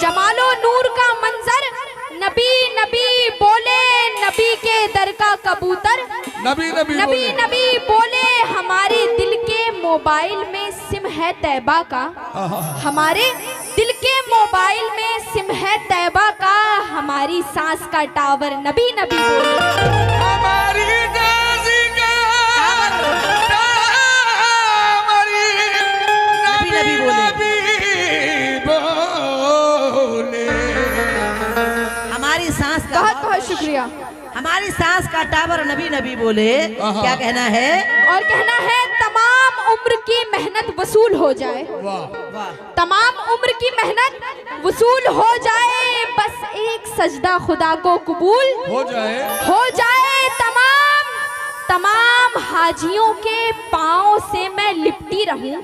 जमालो नूर का मंजर, नबी नबी बोले नबी के दर का कबूतर, नबी नबी नबी नबी बोले हमारे दिल के मोबाइल में सिम है तैबा का, हमारे दिल के मोबाइल में सिम है तैबा का, हमारी सांस का टावर नबी नबी बोले, हमारी दासी का टावर नबी नबी बोले, हमारी सांस का बहुत बहुत शुक्रिया, हमारी सांस का टावर नबी नबी बोले। क्या कहना है? और कहना है तमाम उम्र की मेहनत वसूल हो जाए, वाह तमाम उम्र की मेहनत वसूल हो जाए, बस एक सजदा खुदा को कबूल हो जाए, तमाम हाजियों के पाँव से मैं लिपटी रहूं,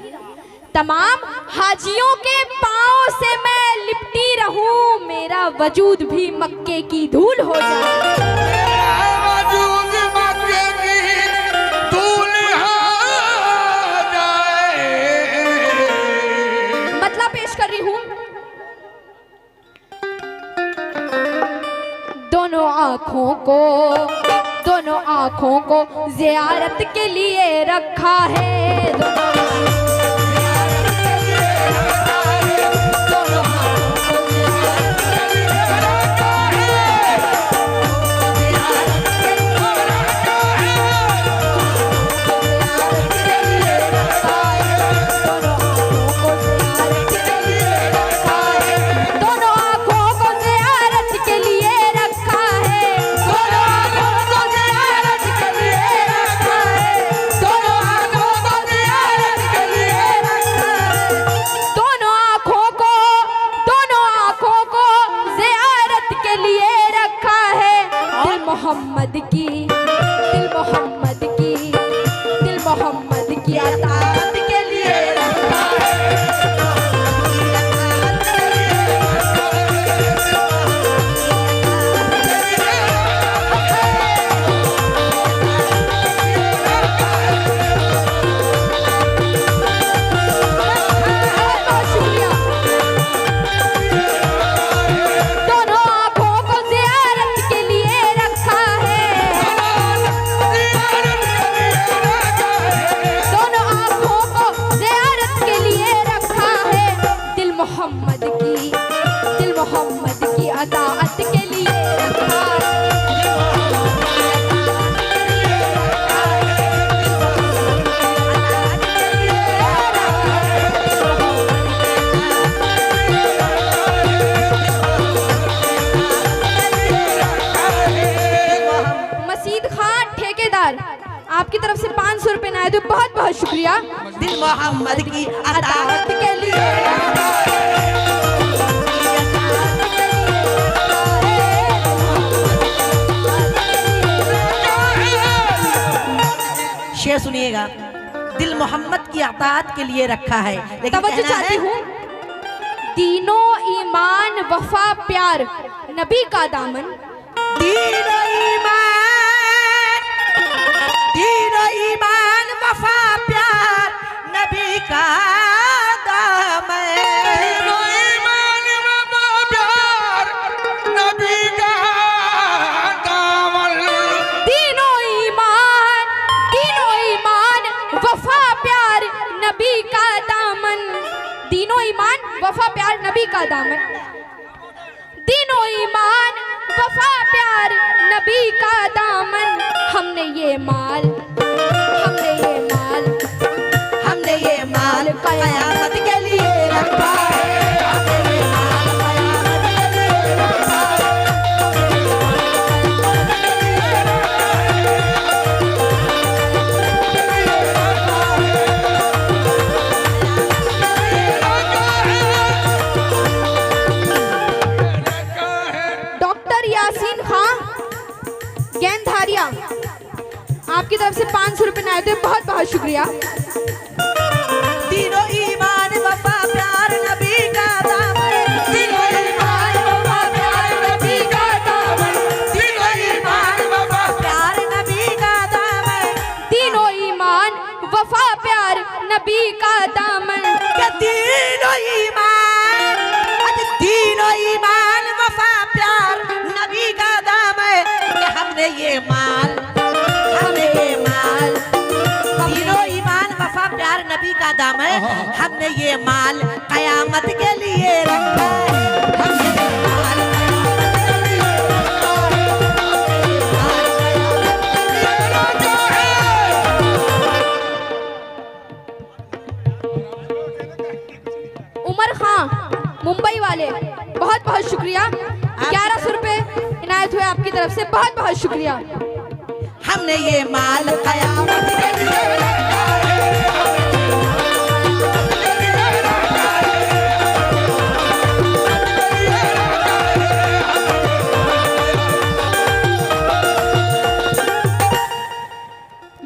तमाम हाजियों के पाँव से मैं लिपटी रहूं, मेरा वजूद भी मक्के की धूल हो जाए, मतलब पेश कर रही हूं। दोनों आँखों को ज़ियारत के लिए रखा है, दिल मोहम्मद की अताअत के लिए रखा है, दिल मोहम्मद की अताअत के लिए रखा मसीद खान ठेकेदार आपकी तरफ से 500 रुपए आए थे, बहुत बहुत शुक्रिया। दिल मोहम्मद की अताअत के लिए शेर सुनिएगा। दिल मोहम्मद की अताअत के लिए रखा है, लेकिन तवज्जो चाहती हूँ। दीनो ईमान वफा प्यार नबी का दामन, दीनो ईमान वफा प्यार नबी का दामन, दीनो ईमान वफा प्यार नबी का दामन, दीनो ईमान वफा प्यार नबी का दामन, दीनो ईमान वफा प्यार नबी का दामन, दीनो ईमान वफा प्यार नबी का दामन, हमने ये माल क़यामत के लिए रखा है, हमने ये माल क़यामत के लिए रखा है। डॉक्टर यासीन खान गेंदधारिया आपकी तरफ से 500 रुपए आए थे, बहुत बहुत शुक्रिया। दीनो ईमान वफा प्यार नबी का दामन, दीनो ईमान वफा प्यार नबी का दामन, दीनो ईमान वफा प्यार नबी का दामन, दीनो ईमान वफा प्यार नबी का दामन, दीनो ईमान हमने ये माल तीनों ईमान वफा प्यार नबी का दाम है। हमने ये माल कयामत के लिए रखा है। हमने ये माल उमर खां मुंबई वाले, बहुत बहुत शुक्रिया। 1100 रुपए इनायत हुए आपकी तरफ से, बहुत बहुत शुक्रिया। हमने ये माल कयामत के लिए रखा है।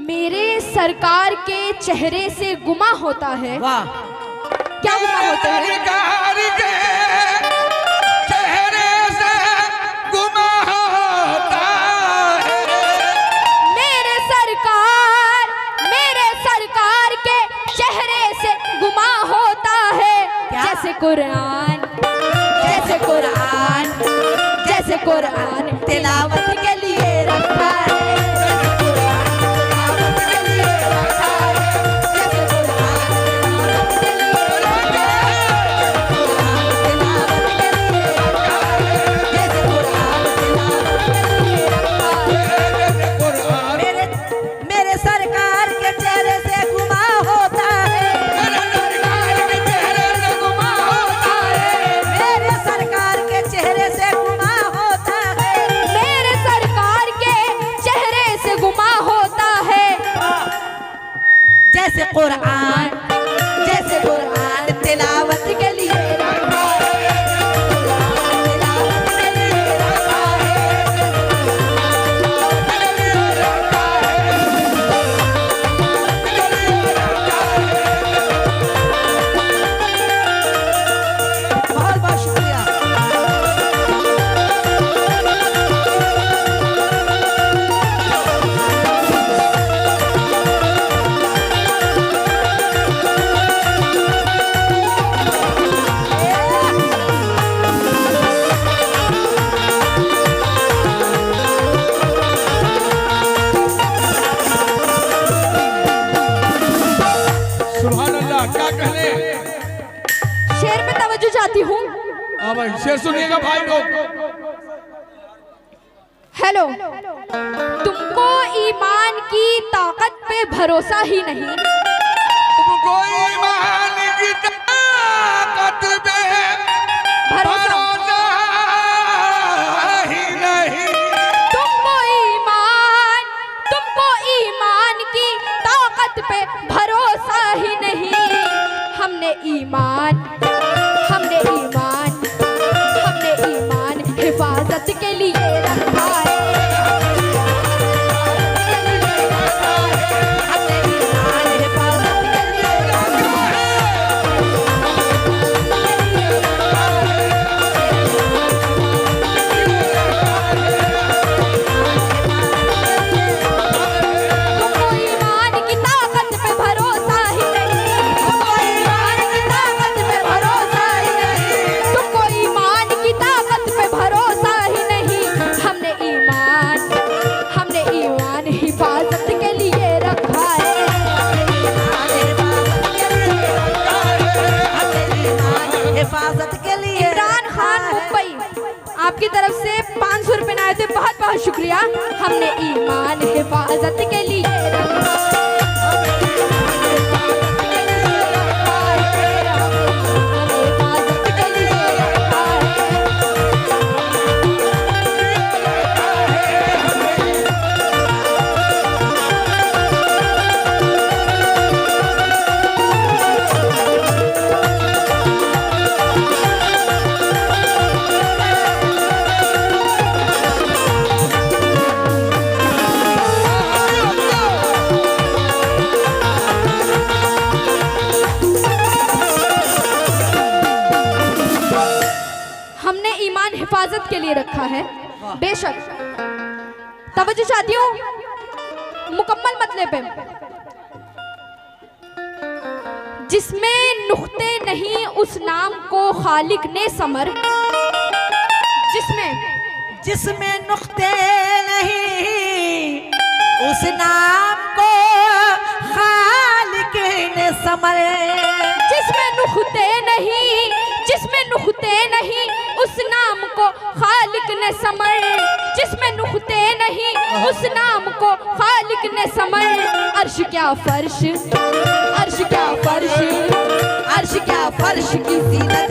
मेरे सरकार के चेहरे से गुमा होता है। वाह, क्या गुमा होता है? सरकार के चेहरे से गुमा होता है। मेरे सरकार के चेहरे से गुमा होता है। क्या? जैसे कुरान तिलावत के लिए रखा है। मेरे सरकार के चेहरे से गुमा होता है। मेरे सरकार के चेहरे से गुमा होता है। मेरे सरकार के चेहरे से गुमा होता है। जैसे कुरान तिलावत के लिए रखा है। बहुत बहुत शुक्रिया। सुभान अल्लाह, क्या कहने। शेर पे तवज्जो चाहती हूँ। हाँ भाई, शेर सुनिएगा भाई लोग। हेलो, तुमको ईमान की ताकत पे भरोसा ही नहीं। तुमको ईमान की ताकत पे भरोसा ही नहीं। तुमको ईमान की ताकत पे भरोसा ही नहीं। हमने ईमान हिफाजत के लिए रखा है। हमने ईमान हिफाजत के लिए रखा तुमको ईमान की ताकत पे भरोसा ही नहीं। तुमको ईमान की ताकत पे भरोसा ही नहीं। तुमको ईमान की ताकत पे भरोसा ही नहीं। हमने ईमान हिफाजत के लिए रखा है। हिफाजत के लिए। इमरान खान मुंबई, आपकी तरफ से 500 रुपए आए थे, बहुत बहुत शुक्रिया। हमने ईमान हिफाजत के लिए रखा है। हिफाजत के लिए रखा है। हमने ईमान हिफाजत के लिए रखा है। बेशक तवज्जो चाहती हूँ मुकम्मल मतलब पे। जिसमें नुक्ते नहीं उस नाम को खालिक ने समर। जिसमें नुक्ते नहीं उस नाम को खालिक ने समरे। जिसमें नुक्ते नहीं उस नाम को खालिक ने समर। जिसमें नुक्ते नहीं उस नाम को खालिक ने समर। अर्श क्या फर्श, अर्श क्या फर्श, अर्श क्या फर्श की जीनत